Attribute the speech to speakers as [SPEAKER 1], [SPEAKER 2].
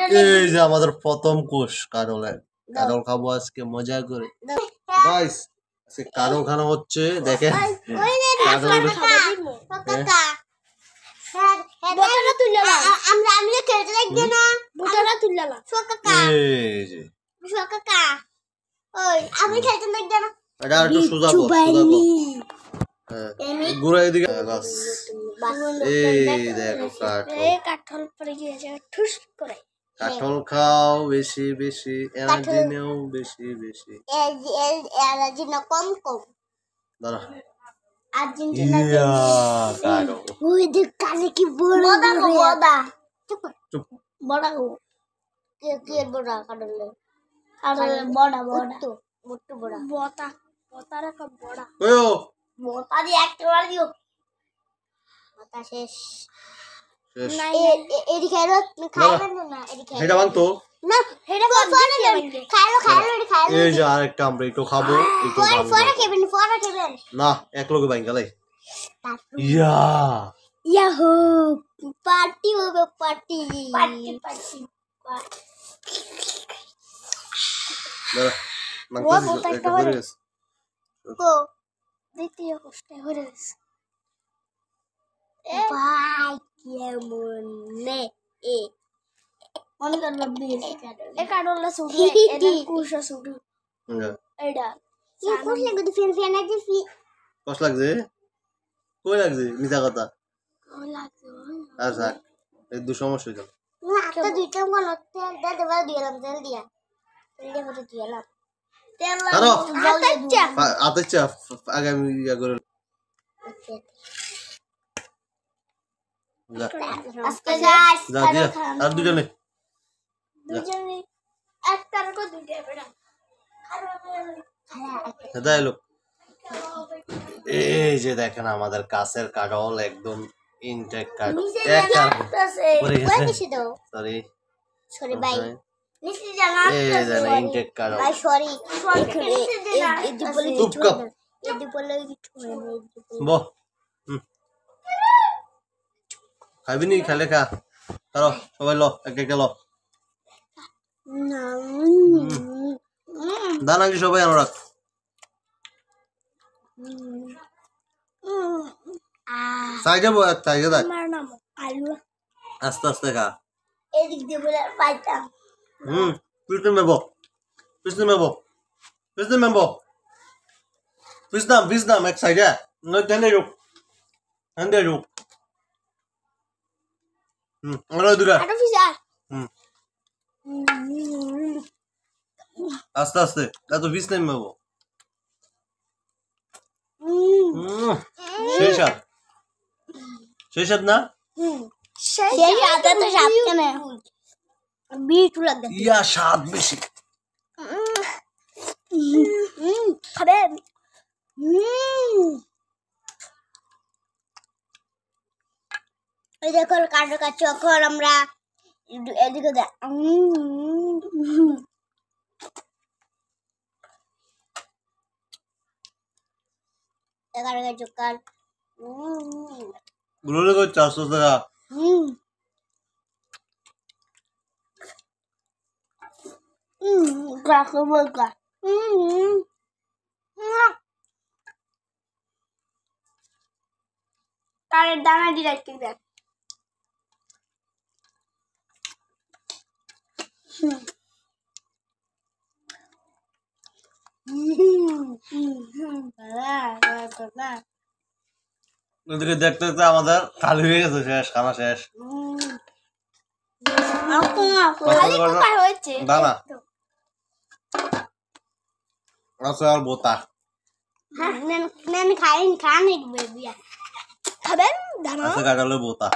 [SPEAKER 1] এই যে আমাদের প্রথম কোষ কারলের কারল খাবো আজকে মজা করে গাইস আজকে কারল খানা হচ্ছে দেখেন গুড়া এদিকে এই দেখো কাঠল পরে গিয়েছে ঠুস করে কাঠল খাও বেশি বেশি এনার্জি নেও বেশি বেশি এনার্জি না কম কম দাঁড়া আর্জেন্টিনা কারো ওই দেখ কালে কি বড় বড় চুপ চুপ বড় কে কে বড় কাটলে আর বড় বড় মোটু বড় বতা বতারে কম বড় ওয়ো বতা দি একটা বার দিও বতা শেষ না এডি খাইলো খাইবেন না এডি খাইলো এটা বানতো না এটা ফরে খাইলো খাইলো এডি খাইলো এই যে আরেকটা আমরা একটু খাবো একটু ফরে খাবেন না এক লগে বাইন গলাই ইয়া ইয়াহু পার্টি হবে পার্টি পার্টি পার্টি দাঁড়া মাংস একটা হয়ে গেছে তো দ্বিতীয় কষ্টে হয়ে গেছে ভাই কেমন নে এ মনে কর বাবু এ কাডলা সুডু এটা কুশা সুডু এটা কি কুশ লাগে তো ফের ফের লাগছে কষ্ট লাগছে কই লাগছে মিছা কথা কই লাগছে আচ্ছা এই দু সমস্যা হইছে না একটা দুইটা কোন তেল দেবা দিলাম তেল দিয়া পরে দিলাম তেল আচ্ছা আগামী ইয়া করে আজকে গাইস আর দুজনে একটার কো দুইটা বেড়া দাদা লোক এই যে দেখেন আমাদের কাছের কাঠল একদম ইনটেক কাঠল এক পড়ে গেছে সরি সরি ভাই নিচে জানা এই যে ইনটেক কাঠল ভাই সরি এই বলে কিছু এই বলে কিছু বো খাবি নি খেলে খা চলো সবাই লো এক এক লো দানা কি সবাই আনো রাখ সাইজে বল সাইজে দা আমার নাম আলু আস্তে আস্তে খা এদিক দিয়ে বলে পাইতা পিছনে মেবো পিছনে এক সাইডে নয় তেনে রুক আন্দে রুক আলো দুরা আটা ফিসা আস্তে আস্তে তো পিছনে মেবো শেষাদ না শেষাদ তো স্বাদ কেন বিটু লাগে ইয়া স্বাদ বেশি খাবেন এই দেখো কাটো কাচ্ছি এখন আমরা এদিকে দে এগারো চুকাল গুলো কো 400 টাকা গ্রাহক বলকা কারের দানা দি রাখতে দেন এদিকে দেখতে দেখতে আমাদের খালি হয়ে গেছে শেষ খানা শেষ দানা আচ্ছা আর বোতা খাবেন দানা কাটালে বোতা